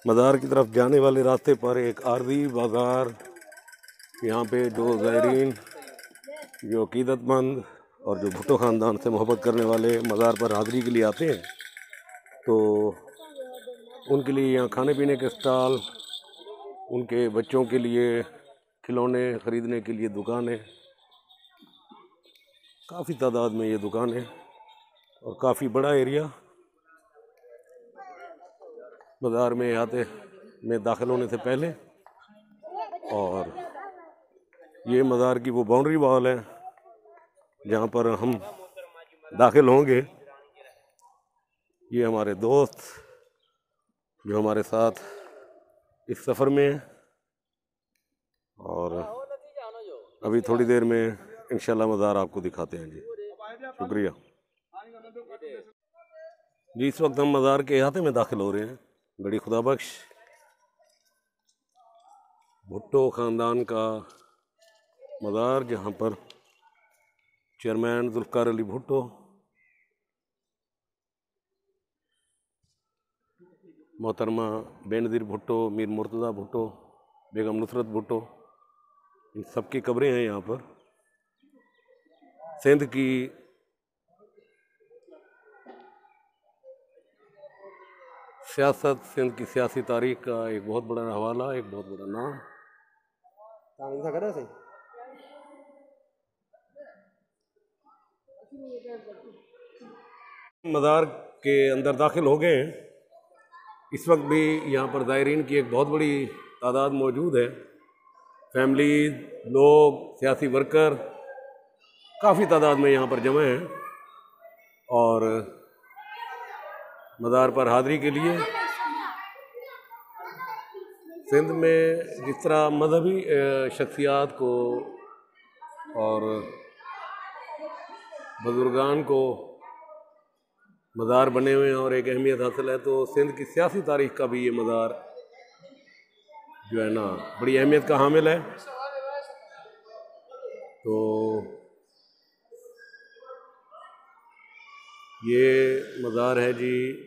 मज़ार की तरफ जाने वाले रास्ते पर एक आरवी बाज़ार, यहाँ पे जो ज़ायरीन, जो अक़ीदतमंद और जो भुट्टो ख़ानदान से मोहब्बत करने वाले मज़ार पर हाज़िरी के लिए आते हैं, तो उनके लिए यहाँ खाने पीने के स्टॉल, उनके बच्चों के लिए खिलौने ख़रीदने के लिए दुकानें, काफ़ी तादाद में ये दुकानें और काफ़ी बड़ा एरिया। बाज़ार में आते में दाखिल होने से पहले, और ये मज़ार की वो बाउंड्री वॉल है जहाँ पर हम दाखिल होंगे। ये हमारे दोस्त जो हमारे साथ इस सफ़र में हैं, और अभी थोड़ी देर में इंशाल्लाह मज़ार आपको दिखाते हैं जी। शुक्रिया जी। इस वक्त हम मज़ार के अहाते में दाखिल हो रहे हैं। बड़ी खुदाबख्श भुट्टो ख़ानदान का मज़ार, जहाँ पर चेयरमैन ज़ुल्फ़िकार अली भुट्टो, मोहतरमा बेनज़ीर भुट्टो, मीर मुर्तज़ा भुट्टो, बेगम नुसरत भुट्टो, इन सब की कब्रें हैं यहाँ पर। सिंध की सियासत, सिंध की सियासी तारीख का एक बहुत बड़ा हवाला, एक बहुत बड़ा नाम। मज़ार के अंदर दाखिल हो गए हैं। इस वक्त भी यहाँ पर ज़ायरीन की एक बहुत बड़ी तादाद मौजूद है। फैमिली, लोग, सियासी वर्कर काफ़ी तादाद में यहाँ पर जमा हैं और मज़ार पर हाज़िरी के लिए। सिंध में जिस तरह मजहबी शख्सियात को और बुजुर्गान को मज़ार बने हुए हैं और एक अहमियत हासिल है, तो सिंध की सियासी तारीख़ का भी ये मज़ार जो है ना बड़ी अहमियत का हामिल है। तो ये मज़ार है जी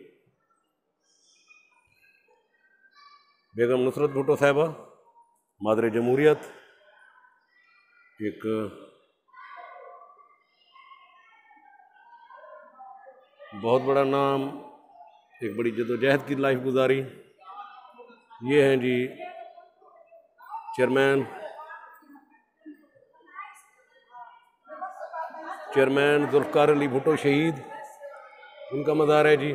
बेगम नुसरत भुट्टो साहिबा, मादर जमहूरियत, एक बहुत बड़ा नाम, एक बड़ी जदोजहद की लाइफ गुजारी। ये हैं जी चेयरमैन ज़ुल्फ़िकार अली भुट्टो शहीद, उनका मज़ार है जी।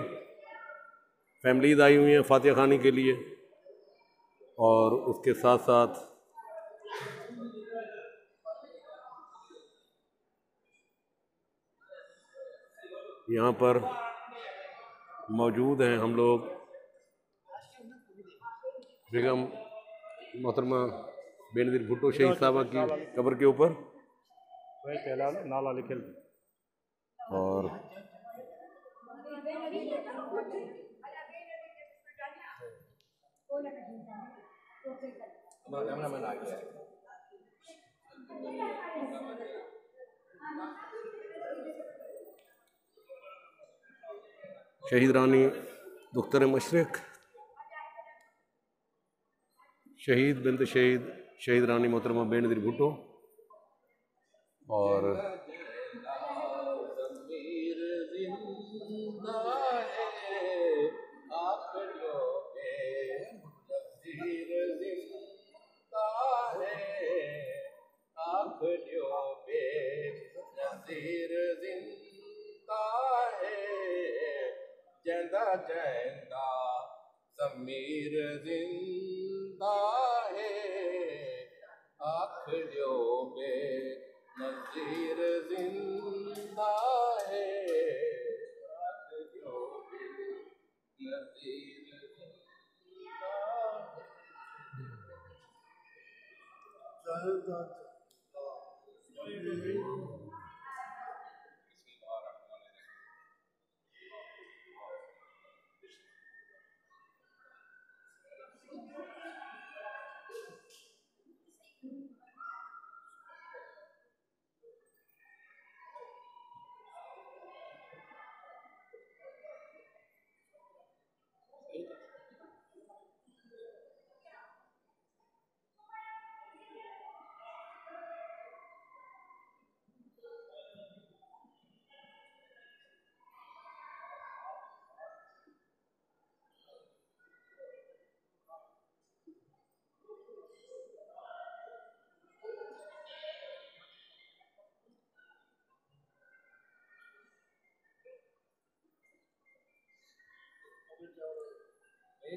फैमिलीज़ आई हुई हैं फातिहा खानी के लिए, और उसके साथ साथ यहाँ पर मौजूद हैं हम लोग बेगम मोहतरमा बेनज़ीर भुट्टो शहीद साहबा की कब्र के ऊपर, और शहीद रानी दुख्तर मशरिक, शहीद बिंद शहीद रानी मोहतरमा बेनज़ीर भुट्टो, और ज़मीर ज़िंदा है, आखियो बे नज़ीर ज़िंदा है, आखियो बे नज़ीर ज़िंदा है। ये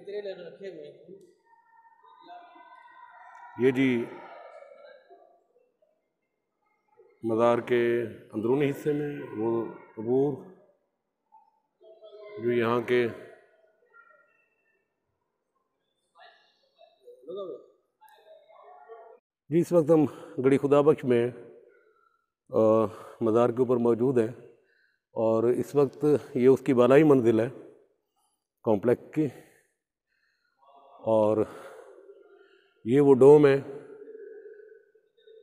जी मज़ार के अंदरूनी हिस्से में वो कबूर जो यहाँ के जी इस वक्त हम गड़ी खुदाबख्श में मज़ार के ऊपर मौजूद हैं और इस वक्त ये उसकी बालाई मंजिल है कॉम्प्लेक्स की और ये वो डोम है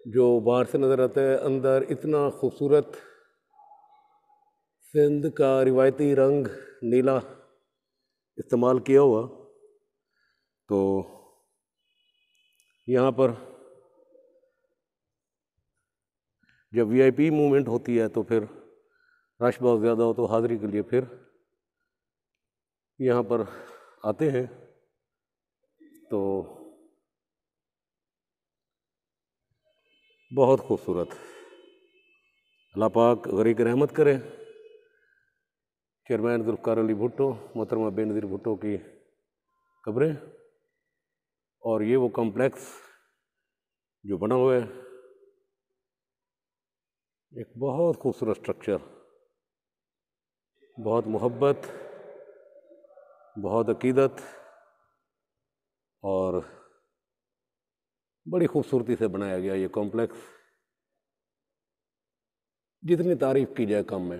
जो बाहर से नज़र आता है। अंदर इतना खूबसूरत सिंध का रिवायती रंग नीला इस्तेमाल किया हुआ, तो यहाँ पर जब वीआईपी मूवमेंट होती है तो फिर रश बहुत ज़्यादा हो तो हाज़िरी के लिए फिर यहाँ पर आते हैं। तो बहुत खूबसूरत, अल्लाह पाक गरीक रहमत करे चेयरमैन जुल्फ़िकार अली भुट्टो, मोहतरमा बेनज़ीर भुट्टो की कब्रें। और ये वो कॉम्प्लेक्स जो बना हुआ है, एक बहुत खूबसूरत स्ट्रक्चर, बहुत मोहब्बत, बहुत अकीदत और बड़ी खूबसूरती से बनाया गया ये कॉम्प्लेक्स। जितनी तारीफ़ की जाए कम है।